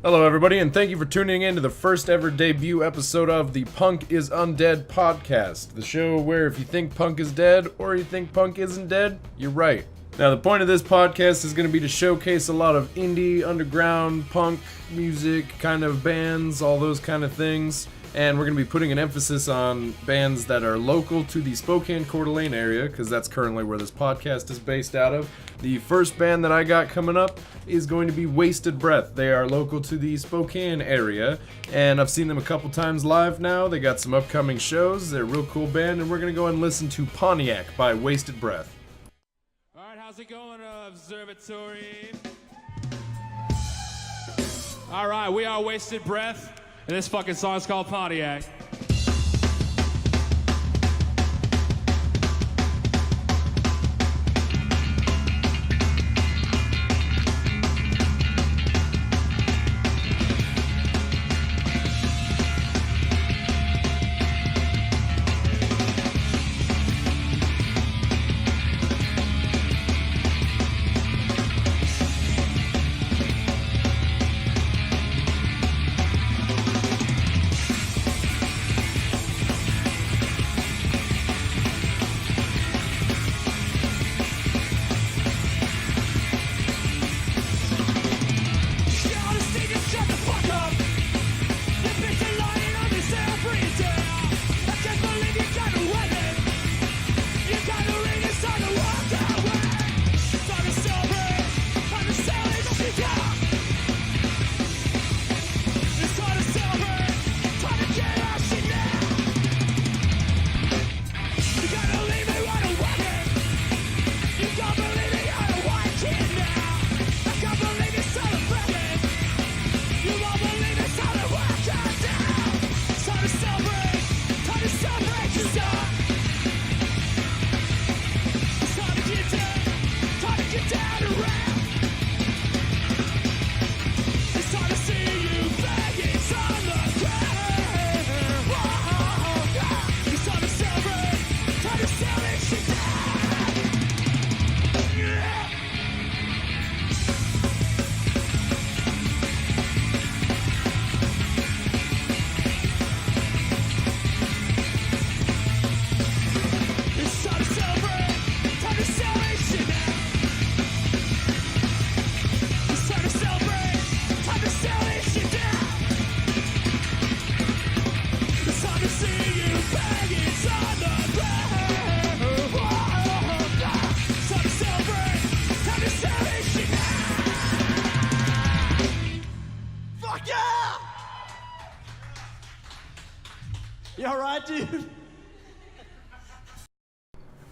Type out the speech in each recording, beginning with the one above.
Hello everybody, and thank you for tuning in to the first ever debut episode of the Punk is Undead Podcast, the show where if you think punk is dead or you think punk isn't dead, you're right. Now the point of this podcast is going to be to showcase a lot of indie, underground, punk music, kind of bands, all those kind of things, and we're going to be putting an emphasis on bands that are local to the Spokane Coeur d'Alene area, because that's currently where this podcast is based out of. The first band that I got coming up is going to be Wasted Breath. They are local to the Spokane area, and I've seen them a couple times live now. They got some upcoming shows. They're a real cool band, and we're going to go and listen to Pontiac by Wasted Breath. Alright, how's it going, Observatory? Alright, we are Wasted Breath, and this fucking song's called Pontiac.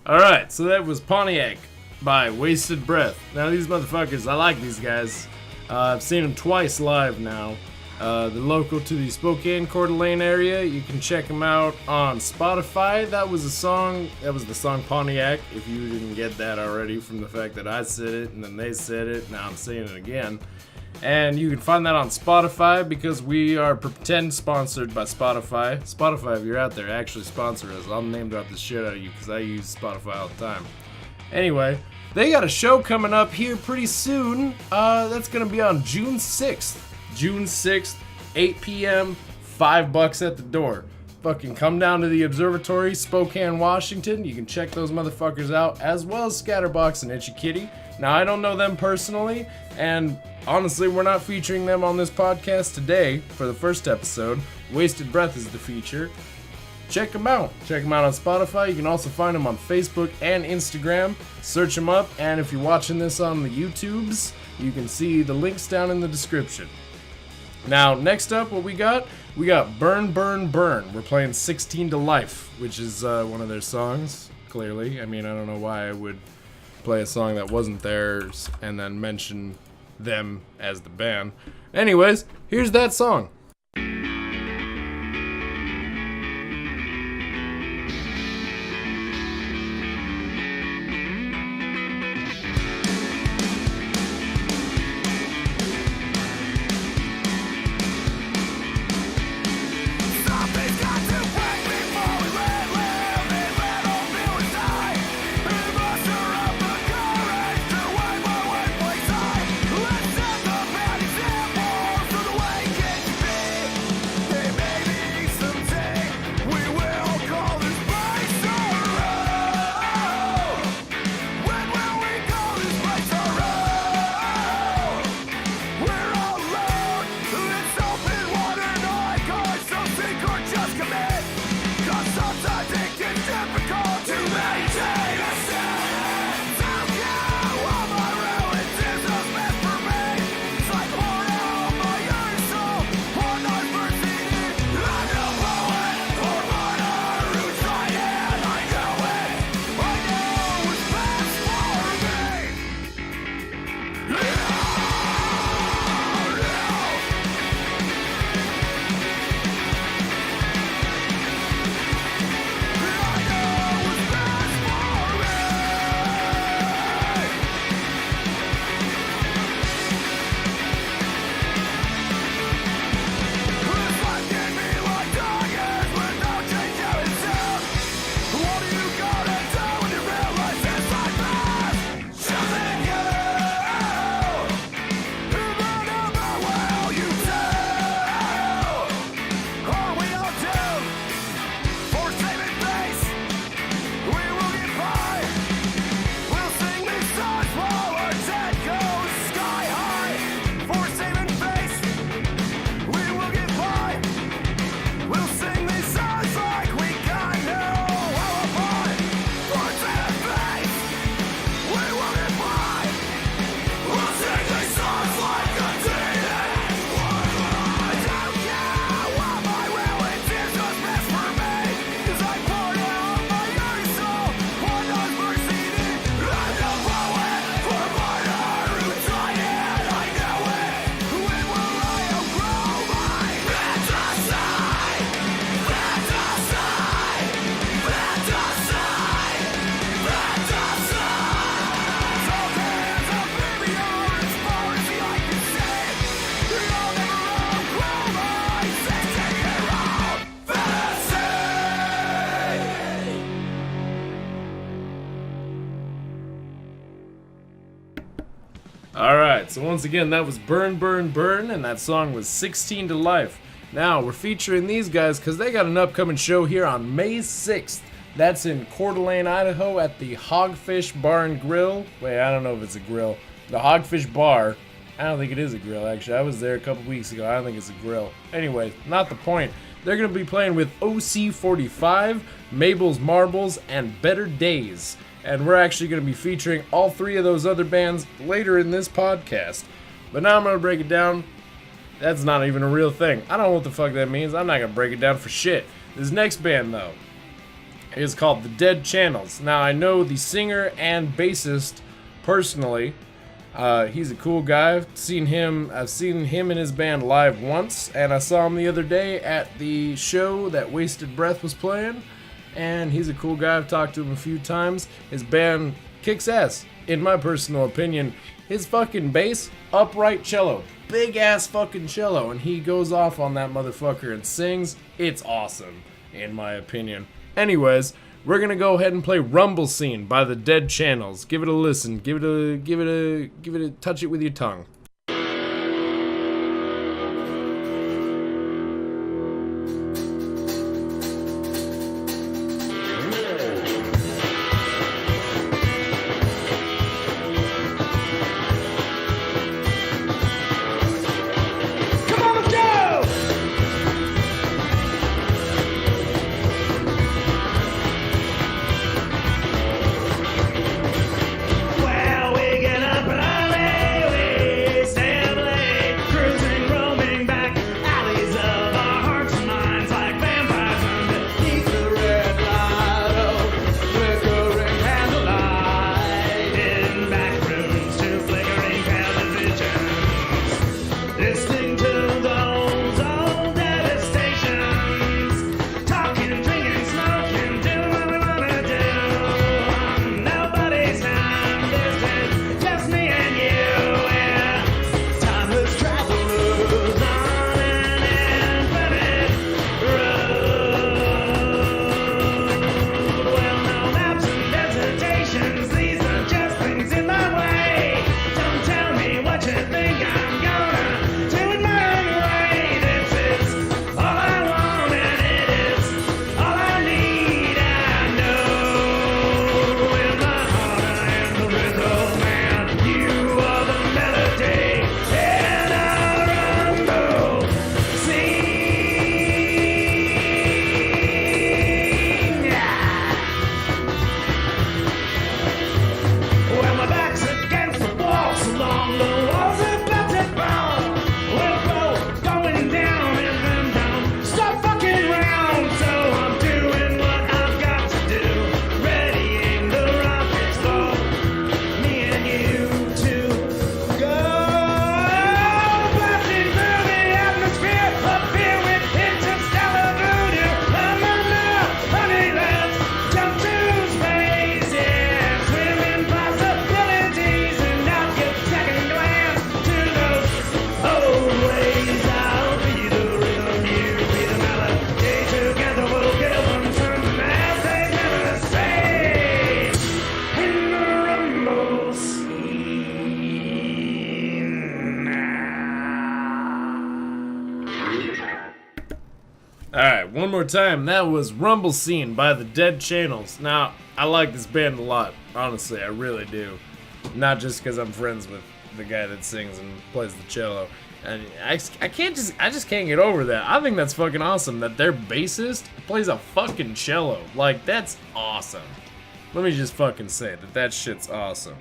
Alright, so that was Pontiac by Wasted Breath. Now these motherfuckers, I like these guys. I've seen them twice live now. They're local to the Spokane Coeur d'Alene area. You can check them out on Spotify. That was the song Pontiac, if you didn't get that already from the fact that I said it and then they said it, now I'm saying it again. And you can find that on Spotify because we are pretend sponsored by Spotify. Spotify, if you're out there, actually sponsor us. I'll name drop the shit out of you because I use Spotify all the time. Anyway, they got a show coming up here pretty soon. That's going to be on June 6th. June 6th, 8 p.m., $5 at the door. Fucking come down to the Observatory, Spokane, Washington. You can check those motherfuckers out, as well as Scatterbox and Itchy Kitty. Now, I don't know them personally, and honestly, we're not featuring them on this podcast today for the first episode. Wasted Breath is the feature. Check them out. Check them out on Spotify. You can also find them on Facebook and Instagram. Search them up, and if you're watching this on the YouTubes, you can see the links down in the description. Now, next up, what we got? We got Burn, Burn, Burn. We're playing 16 to Life, which is one of their songs, clearly. I mean, I don't know why I would play a song that wasn't theirs and then mention them as the band. Anyways, here's that song. Let's set the bad example for the way so once again, that was Burn, Burn, Burn, and that song was 16 to Life. Now, we're featuring these guys because they got an upcoming show here on May 6th. That's in Coeur d'Alene, Idaho at the Hogfish Bar and Grill. Wait, I don't know if it's a grill. The Hogfish Bar. I don't think it is a grill, actually. I was there a couple weeks ago. I don't think it's a grill. Anyway, not the point. They're going to be playing with OC45, Mable's Marbles, and Better Daze. And we're actually going to be featuring all three of those other bands later in this podcast. But now I'm going to break it down. That's not even a real thing. I don't know what the fuck that means. I'm not going to break it down for shit. This next band, though, is called The Dead Channels. Now, I know the singer and bassist personally. He's a cool guy. I've seen him and his band live once, and I saw him the other day at the show that Wasted Breath was playing, and he's a cool guy. I've talked to him a few times. His band kicks ass, in my personal opinion. His fucking bass, upright cello, big ass fucking cello, and he goes off on that motherfucker and sings. It's awesome, in my opinion. Anyways, we're gonna go ahead and play Rumble Scene by The Dead Channels. Give it a listen. Give it a touch it with your tongue. Alright, one more time. That was Rumble Scene by The Dead Channels. Now, I like this band a lot. Honestly, I really do. Not just because I'm friends with the guy that sings and plays the cello. And I just can't get over that. I think that's fucking awesome that their bassist plays a fucking cello. Like, that's awesome. Let me just fucking say that shit's awesome.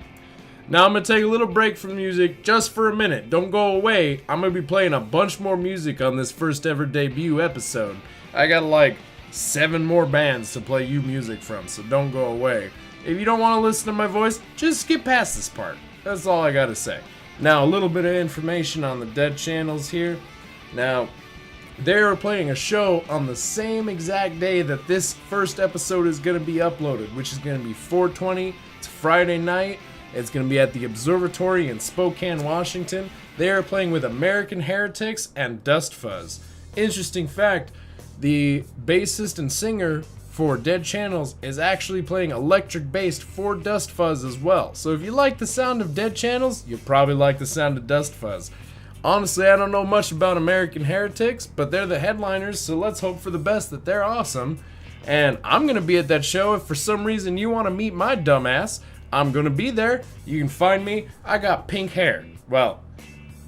Now I'm gonna take a little break from music just for a minute. Don't go away. I'm gonna be playing a bunch more music on this first ever debut episode. I got like 7 more bands to play you music from, so don't go away. If you don't want to listen to my voice, just skip past this part. That's all I gotta say. Now a little bit of information on the Dead Channels here. Now, they are playing a show on the same exact day that this first episode is gonna be uploaded, which is gonna be 4/20. It's Friday night. It's going to be at the Observatory in Spokane, Washington. They are playing with American Heretics and Dust Fuzz. Interesting fact, the bassist and singer for Dead Channels is actually playing electric bass for Dust Fuzz as well. So if you like the sound of Dead Channels, you'll probably like the sound of Dust Fuzz. Honestly, I don't know much about American Heretics, but they're the headliners, so let's hope for the best that they're awesome. And I'm going to be at that show. If for some reason you want to meet my dumbass, I'm going to be there. You can find me. I got pink hair. Well,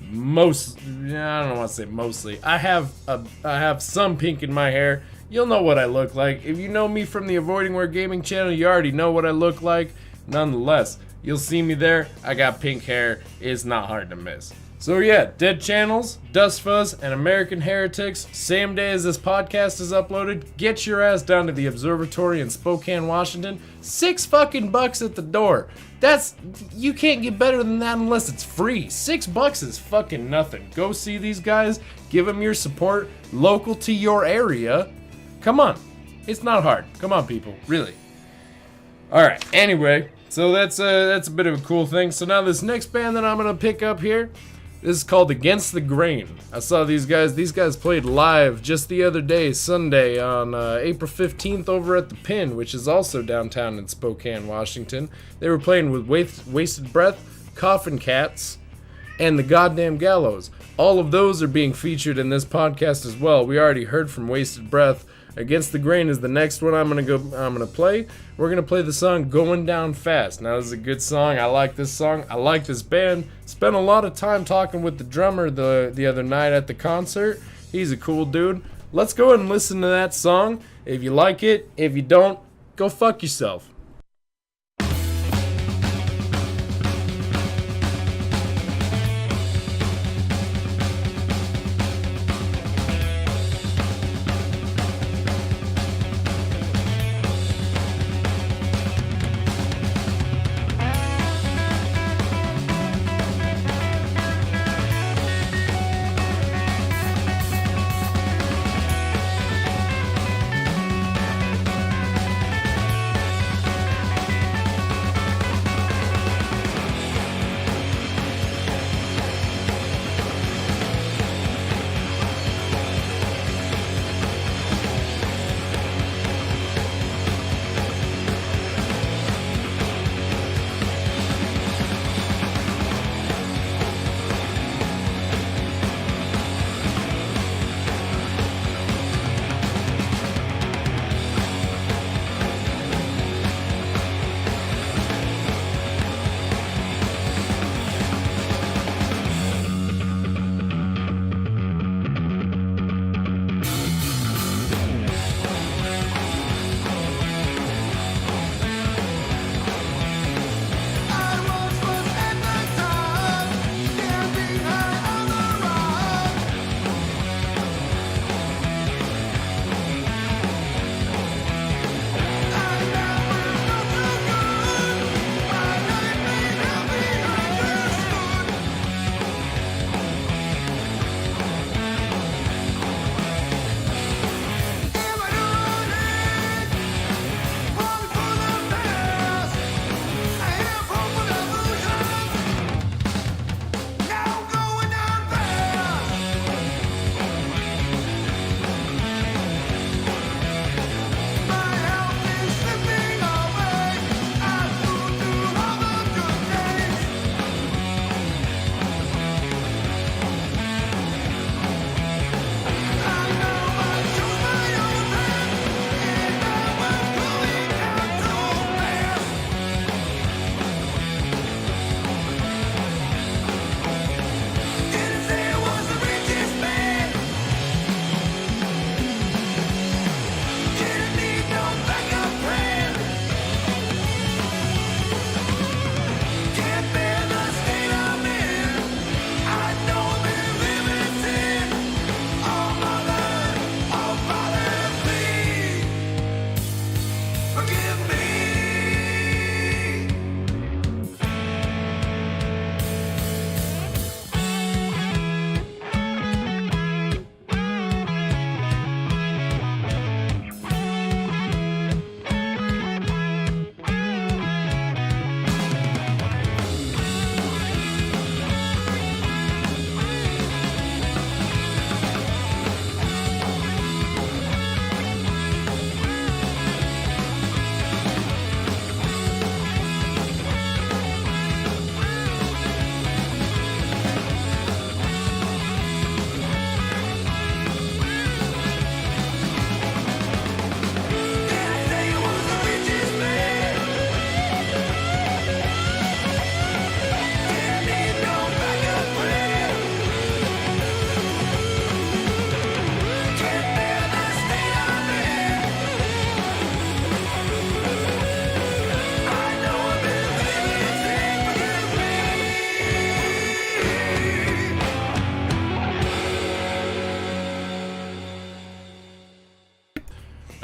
I don't want to say mostly. I have some pink in my hair. You'll know what I look like. If you know me from the Avoiding Wear Gaming channel, you already know what I look like. Nonetheless, you'll see me there. I got pink hair. It's not hard to miss. So yeah, Dead Channels, Dust Fuzz, and American Heretics, same day as this podcast is uploaded. Get your ass down to the Observatory in Spokane, Washington. $6 at the door. You can't get better than that unless it's free. $6 is fucking nothing. Go see these guys. Give them your support. Local to your area. Come on. It's not hard. Come on, people. Really. Alright, anyway. So that's a bit of a cool thing. So now this next band that I'm going to pick up here, this is called Against the Grain. I saw these guys. These guys played live just the other day, Sunday, on April 15th over at the Pin, which is also downtown in Spokane, Washington. They were playing with Wasted Breath, Koffin Kats, and the Goddamn Gallows. All of those are being featured in this podcast as well. We already heard from Wasted Breath. Against the Grain is the next one I'm gonna play. We're gonna play the song Going Down Fast. Now this is a good song. I like this song. I like this band. Spent a lot of time talking with the drummer the other night at the concert. He's a cool dude. Let's go ahead and listen to that song. If you like it, if you don't, go fuck yourself.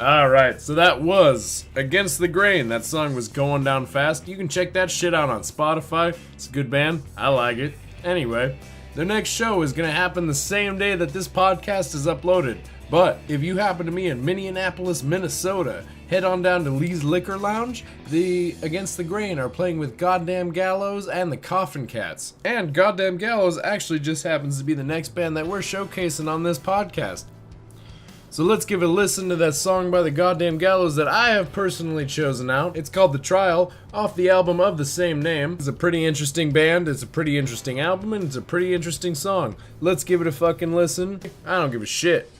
Alright, so that was Against the Grain. That song was going down fast. You can check that shit out on Spotify. It's a good band. I like it. Anyway, their next show is going to happen the same day that this podcast is uploaded. But if you happen to be in Minneapolis, Minnesota, head on down to Lee's Liquor Lounge. The Against the Grain are playing with Goddamn Gallows and the Koffin Kats. And Goddamn Gallows actually just happens to be the next band that we're showcasing on this podcast. So let's give a listen to that song by the Goddamn Gallows that I have personally chosen out. It's called The Trial, off the album of the same name. It's a pretty interesting band, it's a pretty interesting album, and it's a pretty interesting song. Let's give it a fucking listen. I don't give a shit.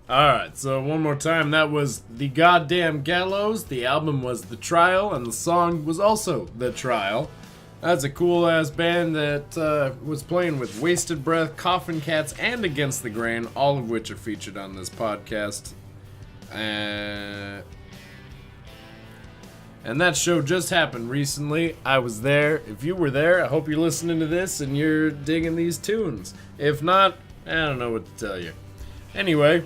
Alright, so one more time, that was The Goddamn Gallows, the album was The Trial, and the song was also The Trial. That's a cool-ass band that was playing with Wasted Breath, Koffin Kats, and Against the Grain, all of which are featured on this podcast. And that show just happened recently. I was there. If you were there, I hope you're listening to this and you're digging these tunes. If not, I don't know what to tell you. Anyway,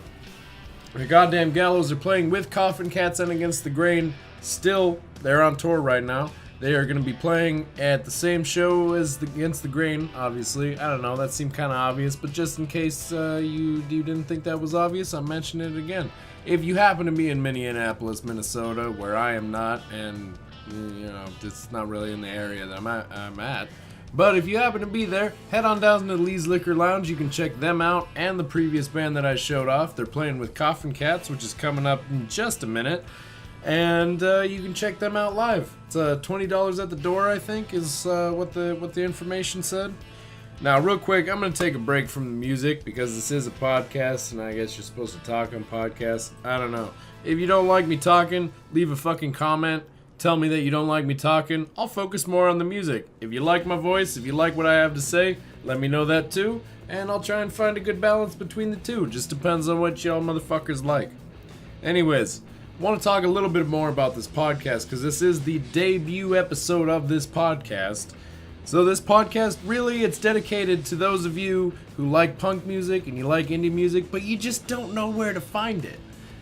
the Goddamn Gallows are playing with Koffin Kats and Against the Grain. Still, they're on tour right now. They are going to be playing at the same show as Against the Grain, obviously. I don't know, that seemed kind of obvious, but just in case you didn't think that was obvious, I'm mentioning it again. If you happen to be in Minneapolis, Minnesota, where I am not, and it's not really in the area that I'm at, but if you happen to be there, head on down to Lee's Liquor Lounge. You can check them out and the previous band that I showed off. They're playing with Koffin Kats, which is coming up in just a minute. And you can check them out live. It's $20 at the door, I think, is what the information said. Now, real quick, I'm going to take a break from the music because this is a podcast, and I guess you're supposed to talk on podcasts. I don't know. If you don't like me talking, leave a fucking comment. Tell me that you don't like me talking. I'll focus more on the music. If you like my voice, if you like what I have to say, let me know that too. And I'll try and find a good balance between the two. Just depends on what y'all motherfuckers like. Anyways, I want to talk a little bit more about this podcast because this is the debut episode of this podcast. So this podcast, really, it's dedicated to those of you who like punk music and you like indie music, but you just don't know where to find it.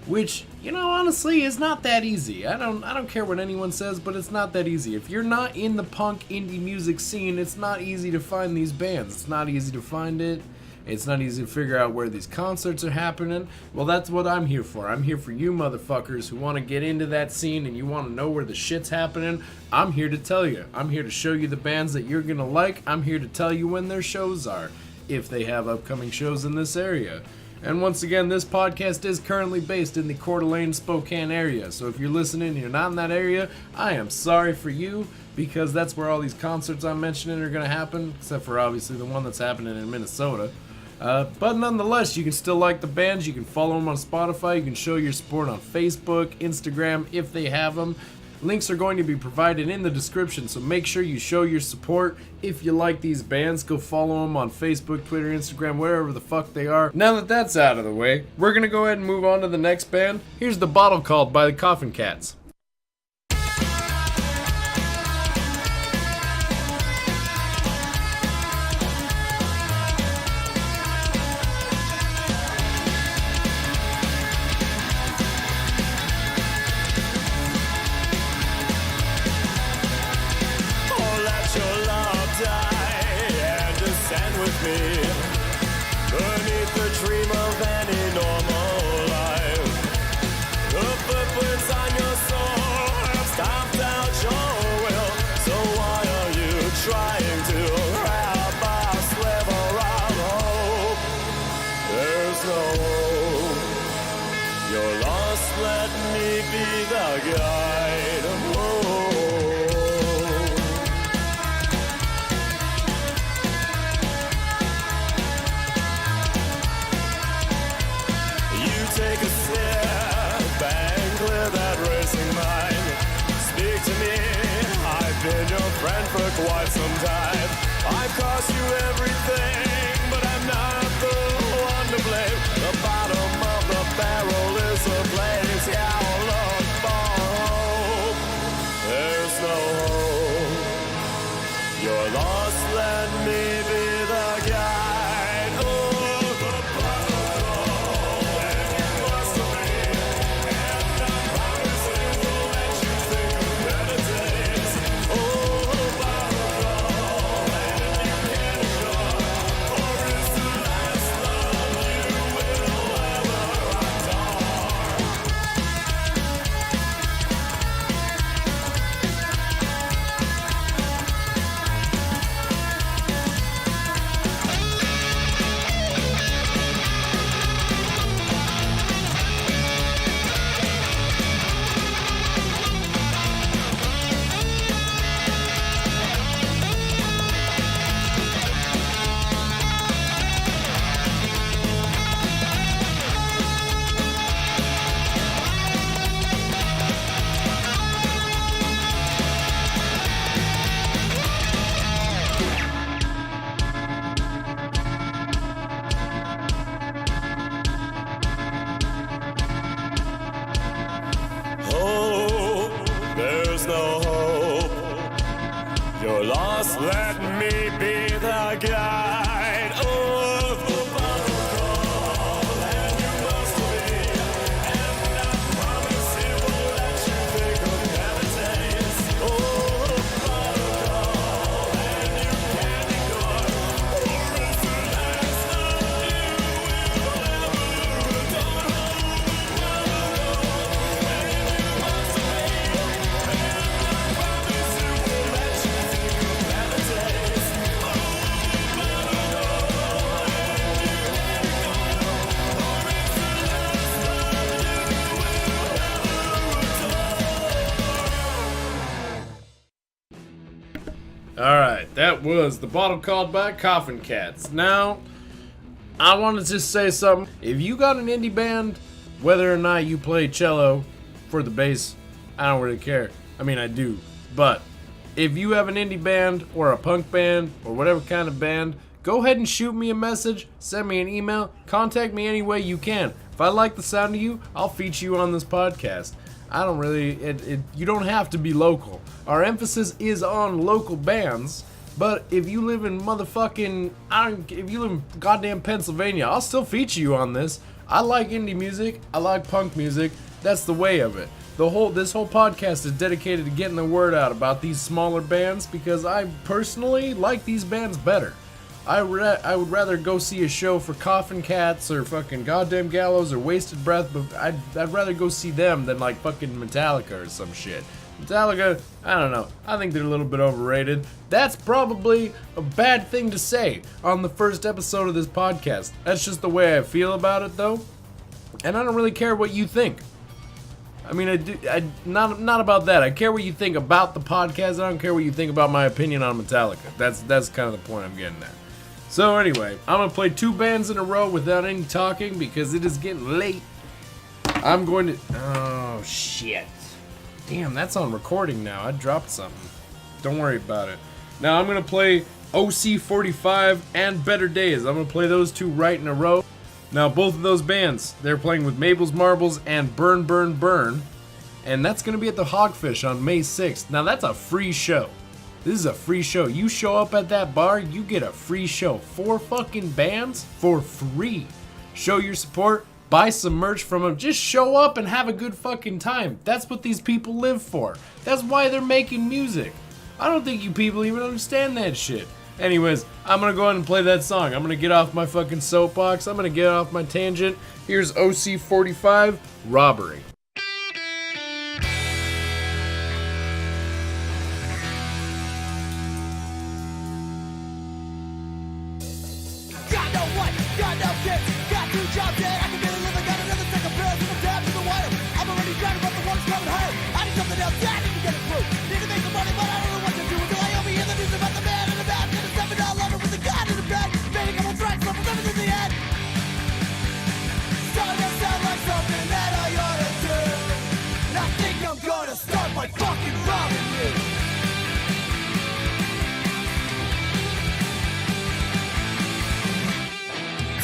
Which, honestly, is not that easy. I don't care what anyone says, but it's not that easy. If you're not in the punk indie music scene, it's not easy to find these bands. It's not easy to find it. It's not easy to figure out where these concerts are happening. Well, that's what I'm here for. I'm here for you motherfuckers who want to get into that scene and you want to know where the shit's happening. I'm here to tell you. I'm here to show you the bands that you're going to like. I'm here to tell you when their shows are, if they have upcoming shows in this area. And once again, this podcast is currently based in the Coeur d'Alene, Spokane area. So if you're listening and you're not in that area, I am sorry for you, because that's where all these concerts I'm mentioning are going to happen, except for obviously the one that's happening in Minnesota. But nonetheless, you can still like the bands, you can follow them on Spotify, you can show your support on Facebook, Instagram, if they have them. Links are going to be provided in the description, so make sure you show your support. If you like these bands, go follow them on Facebook, Twitter, Instagram, wherever the fuck they are. Now that that's out of the way, we're gonna go ahead and move on to the next band. Here's The Bottle Called by the Koffin Kats. Beneath the dream of any normal life, the footprints on your soul have stomped out your will. So why are you trying to grab a sliver of hope? There's no hope. You're lost, let me be the guide. Oh. Take a sip and clear that racing mind. Speak to me, I've been your friend for quite some time. I've cost you everything, but I'm not the one to blame. The bottom of the barrel is the place, yeah, I'll look for hope. There's no hope. You're lost, let me be the guide. Oh, the there's no hope. You're lost, let me be the guide. Oh, the bottle call, and you must be. And I promise it won't let you think of better days. Oh, was The Bottle Called by Koffin Kats. Now, I want to just say something. If you got an indie band, whether or not you play cello for the bass, I don't really care. I mean, I do. But if you have an indie band or a punk band or whatever kind of band, go ahead and shoot me a message, send me an email, contact me any way you can. If I like the sound of you, I'll feature you on this podcast. I don't really, you don't have to be local. Our emphasis is on local bands, but if you live in if you live in goddamn Pennsylvania, I'll still feature you on this. I like indie music, I like punk music, that's the way of it. This whole podcast is dedicated to getting the word out about these smaller bands because I personally like these bands better. I would rather go see a show for Koffin Kats or fucking Goddamn Gallows or Wasted Breath, but I'd rather go see them than like fucking Metallica or some shit. Metallica, I don't know. I think they're a little bit overrated. That's probably a bad thing to say on the first episode of this podcast. That's just the way I feel about it though. And I don't really care what you think. I mean, not about that. I care what you think about the podcast. I don't care what you think about my opinion on Metallica. That's kind of the point I'm getting at. So anyway, I'm going to play 2 bands in a row without any talking because it is getting late. I'm going to... Oh, shit. Damn, that's on recording now. I dropped something. Don't worry about it. Now I'm going to play OC45 and Better Days. I'm going to play those 2 right in a row. Now, both of those bands, they're playing with Mable's Marbles and Burn, Burn, Burn. And that's going to be at the Hogfish on May 6th. Now, that's a free show. This is a free show. You show up at that bar, you get a free show. 4 fucking bands for free. Show your support, buy some merch from them. Just show up and have a good fucking time. That's what these people live for. That's why they're making music. I don't think you people even understand that shit. Anyways, I'm gonna go ahead and play that song. I'm gonna get off my fucking soapbox. I'm gonna get off my tangent. Here's OC45, Robbery. Got no wife, got no kids, got 2 jobs and I can barely live. I got another second pills and I'm down to the wire. I'm already driving, but the water's coming higher. I need something else, I need to get it through. Need to make some money, but I don't know what to do until I overhear the news about the man in the back and the $7 lover with the gun in the bed. Maybe a couple tracks left with everything in the head. Starting to sound like something that I ought to do. And I think I'm gonna start by fucking robbing you.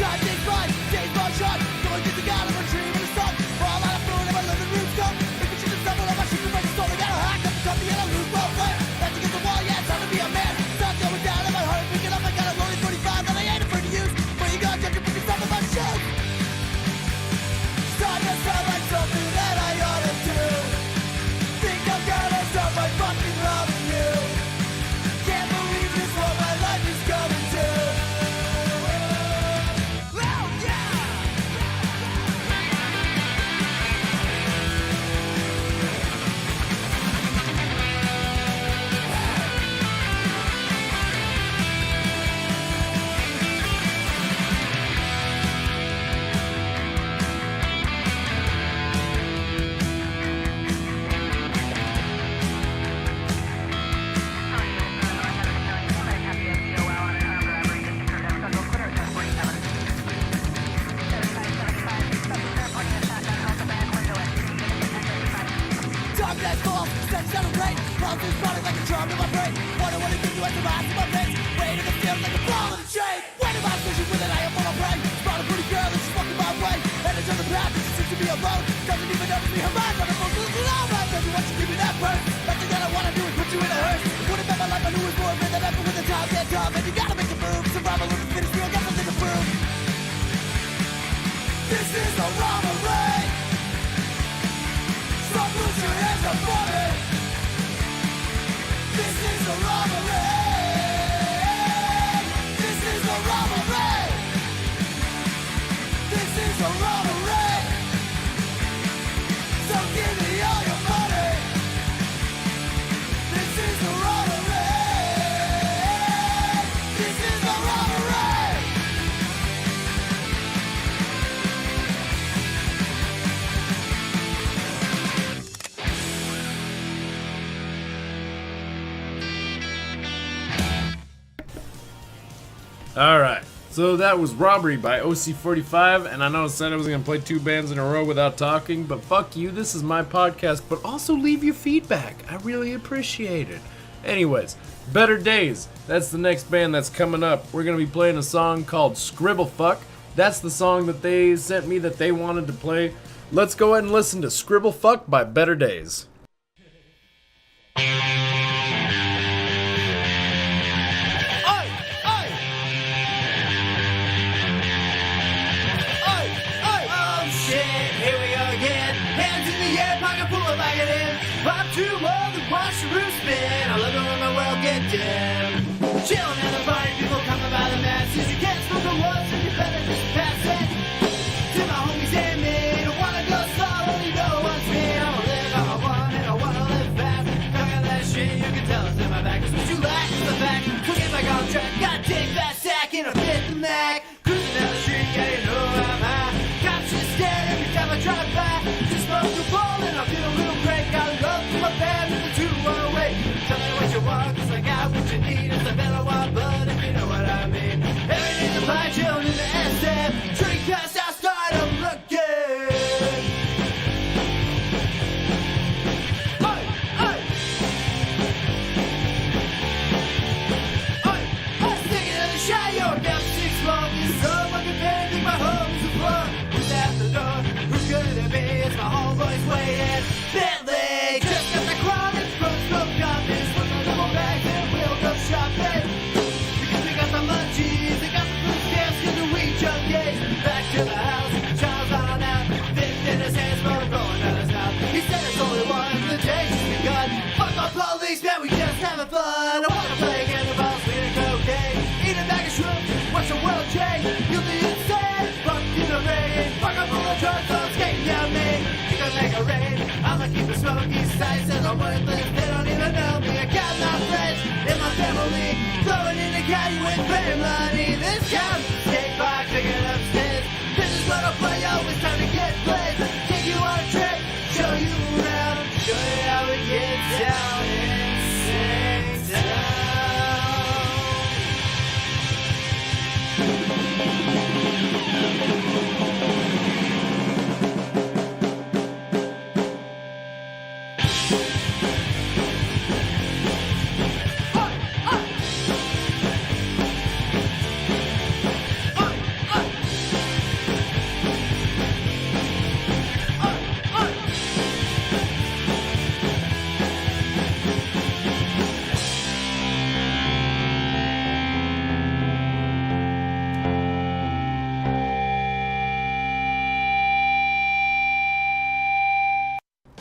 Time takes mine, days my shot. Going to the god of a dream in the sun. All out of food in my living room stuff. If you should have stumbled on my shit, break the soul. I got a hack up the company and I lose well play. That's against the wall, yeah, it's time to be a man. Start going down in my heart, picking up. I got a lonely 45 that I ain't afraid to use. But you gotta judge your picking stuff in my shoes. Starting to sound like something that I ought to do. Think I'm gonna start by fucking robbing you. Can't believe this, what my life is coming to. This is a robbery. So put your hands up for me. This is a robbery. This is a robbery. This is a robbery. So give me all your money. This is a robbery. This is a robbery. Alright, so that was Robbery by OC45, and I know I said I was going to play 2 bands in a row without talking, but fuck you, this is my podcast, but also leave your feedback. I really appreciate it. Anyways, Better Daze, that's the next band that's coming up. We're going to be playing a song called Scribble Fuck. That's the song that they sent me that they wanted to play. Let's go ahead and listen to Scribble Fuck by Better Daze. I'm too old to watch the roof spin. I love it when my world get dim. Chillin' at the party, people coming by the masses. You can't smoke the woods, so you better just pass it. To my homies and me, don't wanna go slow, only know what's me. I wanna live how I want and I wanna live fast. Talking that shit, you can tell it's in my back. Cause what you lack is the fact. So get back on track, gotta take that sack and a fit the Mac. Cruising down the street, yeah, you know I'm high. Cops just stare every time I drive by. Just smoke the ball and I feel a little crank. My band and the 2-1-away. Tell me what you want, cause I got what you need. It's a better one, but if you know what I mean. Every day's a pie chillin' in the SF. Drink cast, I start a looking. Hey, hey. Hey, hey. Sticking in the shot, you're down 6 months. It's so fucking bad, think my home's a floor. Who's at the door? Who's good to be? It's my homeboys waiting. Bentley. Shopping. Because we got the munchies, we got the food stamps, cause the weed junkies. Back to the house, Charles on out. Dipped in his hands, smoke rolling down his mouth. He said it's only one, the day's just begun. Fuck my police, man, we just having fun. I wanna play again, the balls, weed and cocaine. Eat a bag of shrooms, watch the world change. You'll be insane, fuck in the rain. Fuck up all the drugs, so skating down me. You can make a rain, I'ma keep the smoky sights. Says I'm worthless, they don't even know me. I got my friends in my family, throwing in the caddy with better money. This counts, skate by, picking up stairs. This is what I play, always time to get played. Take you on a trip, show you around, show you how it gets down in Singtown.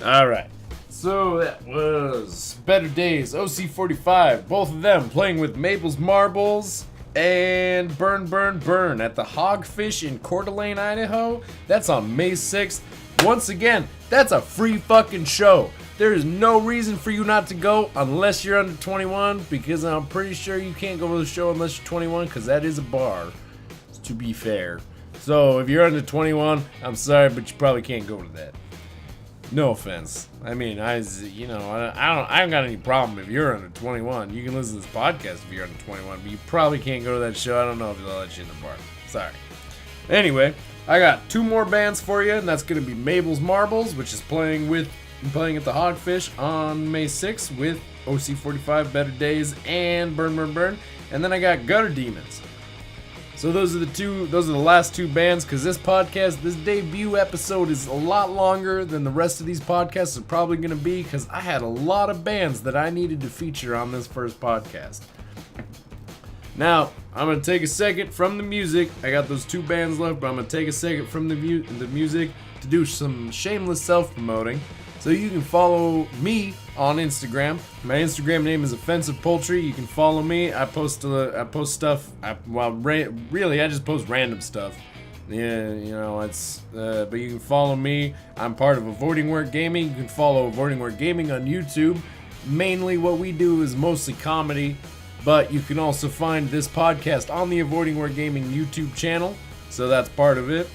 Alright, so that was Better Daze, OC45, both of them playing with Mable's Marbles and Burn Burn Burn at the Hogfish in Coeur d'Alene, Idaho. That's on May 6th. Once again, that's a free fucking show. There is no reason for you not to go unless you're under 21, because I'm pretty sure you can't go to the show unless you're 21, because that is a bar, to be fair. So if you're under 21, I'm sorry, but you probably can't go to that. No offense. I mean, I don't got any problem if you're under 21. You can listen to this podcast if you're under 21, but you probably can't go to that show. I don't know if they'll let you in the bar. Sorry. Anyway, I got 2 more bands for you, and that's going to be Mable's Marbles, which is playing at the Hogfish on May 6th with OC45, Better Daze, and Burn Burn Burn. And then I got Gutter Demons. So those are the last 2 bands, because this debut episode is a lot longer than the rest of these podcasts are probably going to be, because I had a lot of bands that I needed to feature on this first podcast. Now, I'm going to take a second from the music. I got those 2 bands left, but I'm going to take a second from the music to do some shameless self-promoting. So you can follow me on Instagram. My Instagram name is Offensive Poultry. You can follow me. I post stuff. I just post random stuff. Yeah, but you can follow me. I'm part of Avoiding Work Gaming. You can follow Avoiding Work Gaming on YouTube. Mainly what we do is mostly comedy, but you can also find this podcast on the Avoiding Work Gaming YouTube channel. So that's part of it.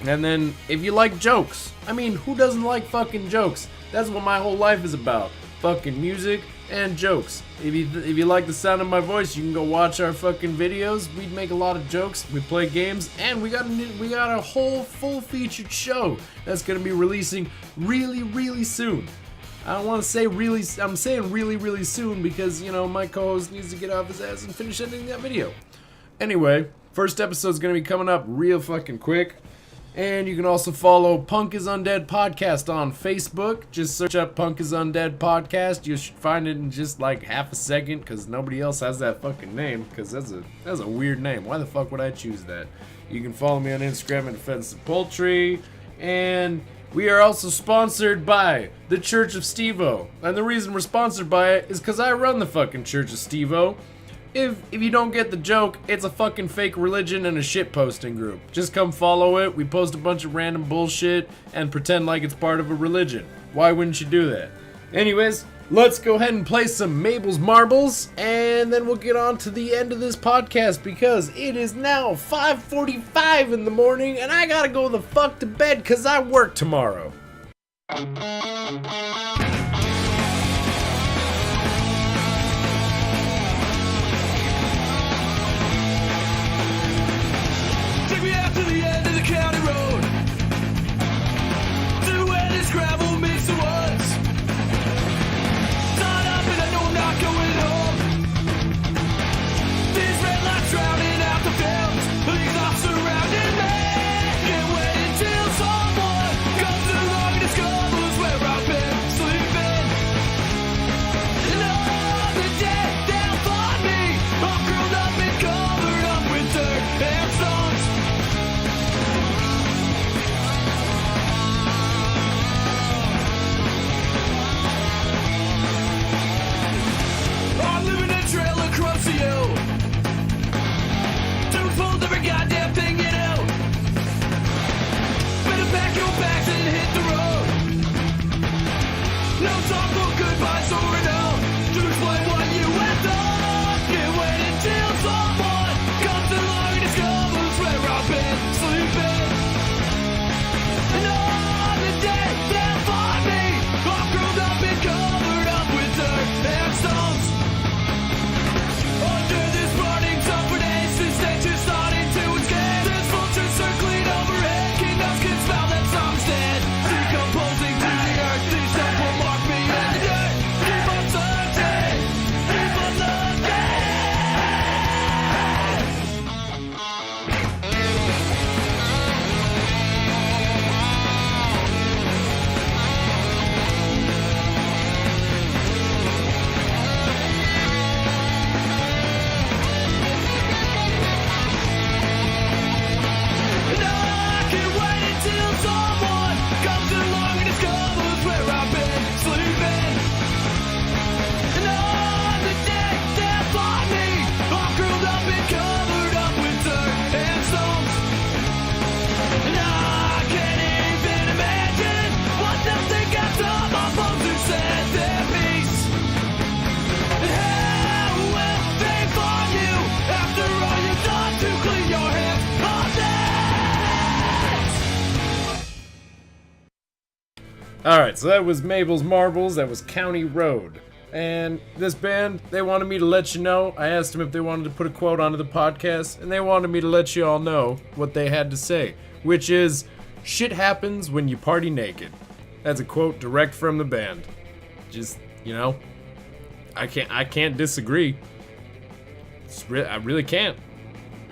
And then, if you like jokes, I mean, who doesn't like fucking jokes? That's what my whole life is about. Fucking music, and jokes. If you like the sound of my voice, you can go watch our fucking videos. We make a lot of jokes, we play games, and we got a whole full featured show that's gonna be releasing really soon. I don't want to say really, I'm saying really soon because, you know, my co-host needs to get off his ass and finish editing that video. Anyway, first episode's gonna be coming up real fucking quick. And you can also follow Punk is Undead Podcast on Facebook. Just search up Punk is Undead Podcast. You should find it in just like half a second because nobody else has that fucking name. Because that's a weird name. Why the fuck would I choose that? You can follow me on Instagram at Offensive Poultry. And we are also sponsored by the Church of Steve-O. And the reason we're sponsored by it is because I run the fucking Church of Steve-O. If you don't get the joke, it's a fucking fake religion and a shit posting group. Just come follow it. We post a bunch of random bullshit and pretend like it's part of a religion. Why wouldn't you do that? Anyways, let's go ahead and play some Mable's Marbles, and then we'll get on to the end of this podcast because it is now 5:45 in the morning and I gotta go the fuck to bed because I work tomorrow. Take me out to the end of the county road, to where this gravel meets the woods. Tied up and I know I'm not going home. These red lights drowning out the fields, these lights surrounding me. Can't wait until someone comes along and discovers where I've been sleeping. Another day they'll find me, all curled up and covered up with dirt and stones. I'm living a trail across the hill, too full of every goddamn thing you know. Better pack your bags and hit the road. No time for goodbyes or a note to explain what you have done. Can't wait until someone comes along and discovers where I've been sleeping. Another day they'll find me, all curled up and covered up with dirt and stones. Under this burning sun for days, this nature's starting to escape. There's vultures circling overhead, kingdoms can smell that song's dead. Decomposing to the earth, these stones will mark me in the dirt. Keep on searching, keep on looking. And I can't wait until someone comes along and discovers where I've been sleeping. Another day they'll find me, all curled up and covered up with dirt and stones. And I can't even imagine what they'll think after my bones have said their piece. And how will they find you after all you've done to clean your hands of this? Alright, so that was Mable's Marbles, that was County Road. And this band, they wanted me to let you know, I asked them if they wanted to put a quote onto the podcast, and they wanted me to let you all know what they had to say, which is, shit happens when you party naked. That's a quote direct from the band. Just, you know, I can't disagree. I really can't.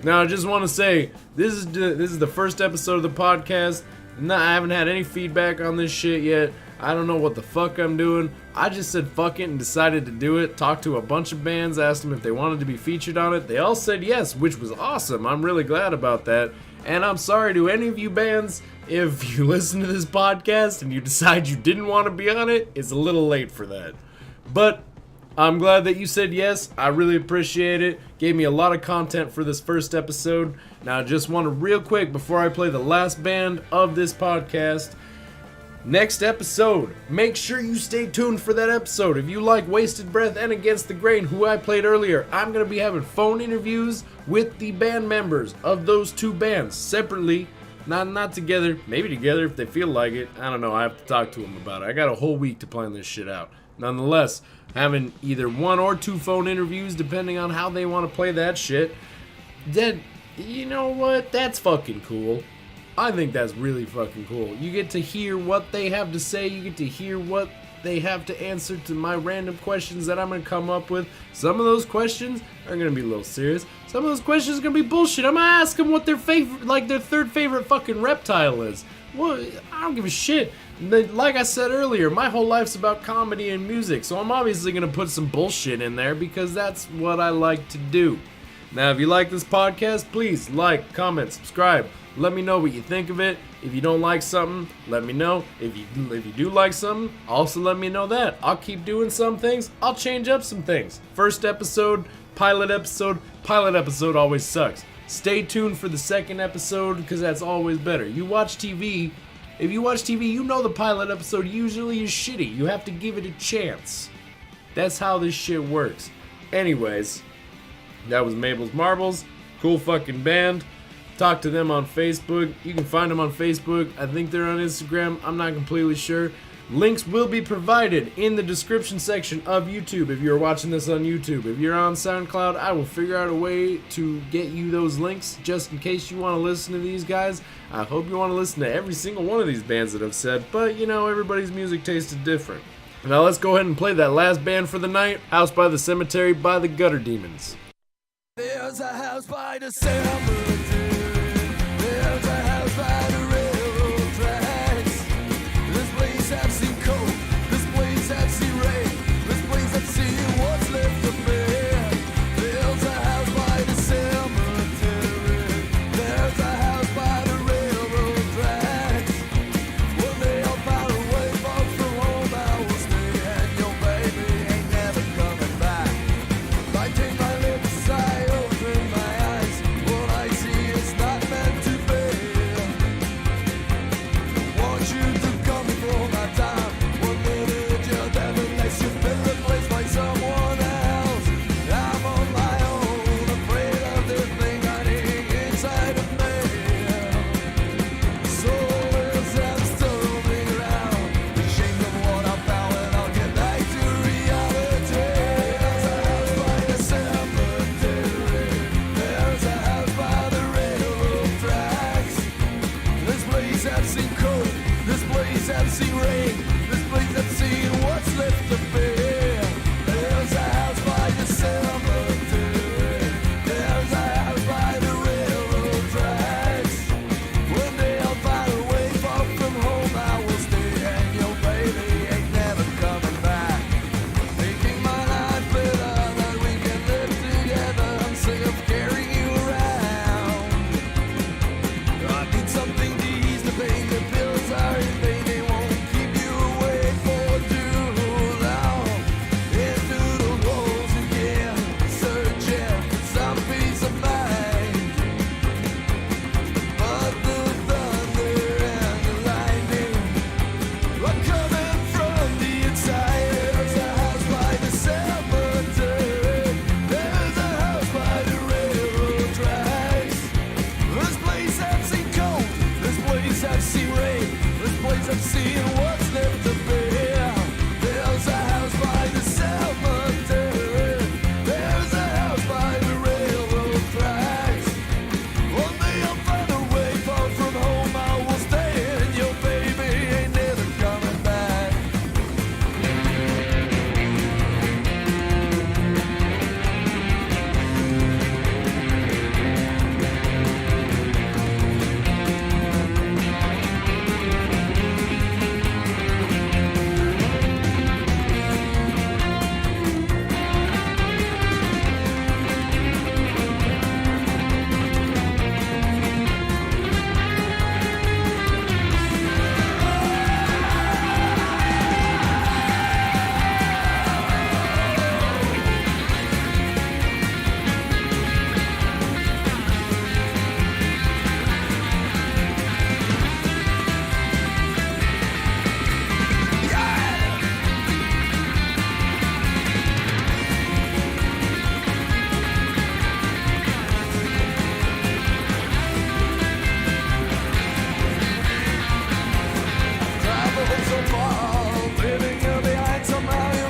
Now, I just want to say, this is the first episode of the podcast. I haven't had any feedback on this shit yet. I don't know what the fuck I'm doing. I just said fuck it and decided to do it. Talked to a bunch of bands, asked them if they wanted to be featured on it. They all said yes, which was awesome. I'm really glad about that. And I'm sorry to any of you bands, if you listen to this podcast and you decide you didn't want to be on it, it's a little late for that. But I'm glad that you said yes. I really appreciate it. Gave me a lot of content for this first episode. Now, I just want to real quick, before I play the last band of this podcast, next episode, make sure you stay tuned for that episode. If you like Wasted Breath and Against the Grain, who I played earlier, I'm going to be having phone interviews with the band members of those two bands separately. Not together, maybe together if they feel like it. I don't know, I have to talk to them about it. I got a whole week to plan this shit out. Nonetheless, having either 1 or 2 phone interviews, depending on how they want to play that shit, then, you know what? That's fucking cool. I think that's really fucking cool. You get to hear what they have to say. You get to hear what they have to answer to my random questions that I'm going to come up with. Some of those questions are going to be a little serious. Some of those questions are going to be bullshit. I'm going to ask them what their favorite, like their third favorite fucking reptile is. Well, I don't give a shit. Like I said earlier, my whole life's about comedy and music, so I'm obviously going to put some bullshit in there because that's what I like to do. Now, if you like this podcast, please like, comment, subscribe. Let me know what you think of it. If you don't like something, let me know. If you do like something, also let me know that. I'll keep doing some things. I'll change up some things. First episode, pilot episode always sucks. Stay tuned for the second episode because that's always better. You watch TV. If you watch TV, you know the pilot episode usually is shitty. You have to give it a chance. That's how this shit works. Anyways, that was Mable's Marbles. Cool fucking band. Talk to them on Facebook. You can find them on Facebook. I think they're on Instagram. I'm not completely sure. Links will be provided in the description section of YouTube if you're watching this on YouTube. If you're on SoundCloud, I will figure out a way to get you those links just in case you want to listen to these guys. I hope you want to listen to every single one of these bands that I've said, but you know, everybody's music taste is different. Now let's go ahead and play that last band for the night, House by the Cemetery by the Gutter Demons. There's a house by the cemetery. There's a house by the railroad tracks. This place I've seen cold. This place I've seen rain. This place I've seen what's left of me. There's a house by the cemetery. There's a house by the railroad tracks. One day I'll find a way far from home. I will stay, and your baby ain't never coming back. I take my lips, I open my eyes. What I see is not meant to be. Want you to come before my time. 1 minute you're there, the next you've been replaced by someone else. I'm on my own, afraid of the thing hiding inside of me. So as I'm stumbling around, ashamed of what I found, and I'll get back to reality. There's a house by the cemetery. There's a house by the railroad tracks. This place I've seen cold. This place I've seen rain. This place I've seen what's left of me. There's a house by the cemetery. There's a house by the railroad tracks. One day I'll find a way far from home. I will stay, and your baby ain't never coming back. Making my life better that we can live together. I'm sick of carrying you around. I need something to ease the pain. The pills are in vain. They won't keep you awake for too long. Into the walls again, searching for some peace of mind. But the thunder and the lightning are coming from the inside. There's a house by the cemetery. There's a house by the railroad tracks. This place I've seen cold. This place I've seen rain. This place I've seen what's left of me. There's a house by the cemetery. There's a house by the railroad tracks. One day I'll find a way far from home. I will stay, and your baby ain't never coming back. Traveled so far, leaving you behind. Somehow you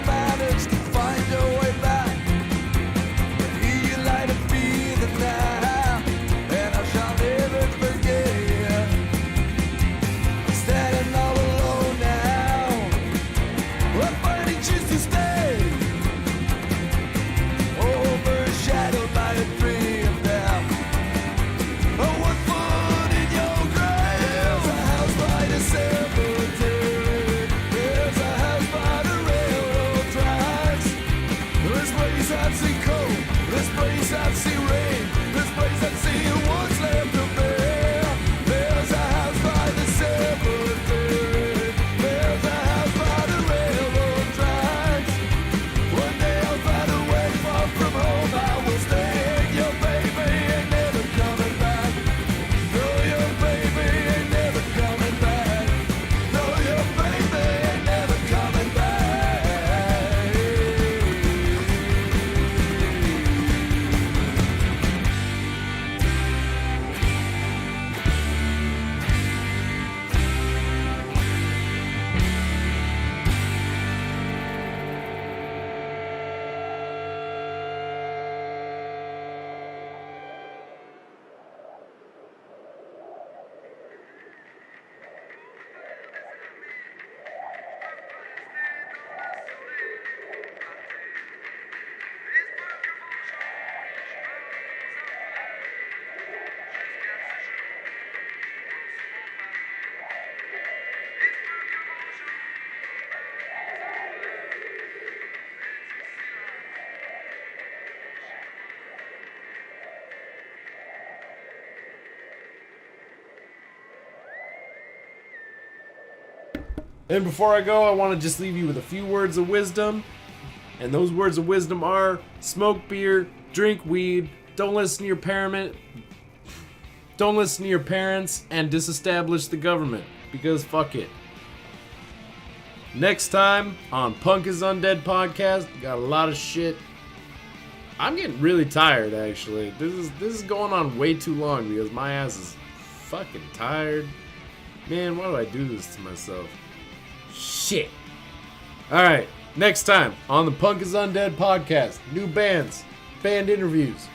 And before I go, I want to just leave you with a few words of wisdom. And those words of wisdom are: smoke beer, drink weed, don't listen to your parents, and disestablish the government, because fuck it. Next time on Punk is Undead Podcast, got a lot of shit. I'm getting really tired, actually. This is going on way too long because my ass is fucking tired. Man, why do I do this to myself? Shit. Alright, next time on the Punk is Undead Podcast. New bands, band interviews.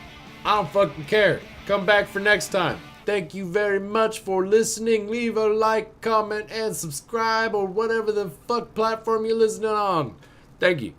I don't fucking care. Come back for next time. Thank you very much for listening. Leave a like, comment, and subscribe, or whatever the fuck platform you're listening on. Thank you.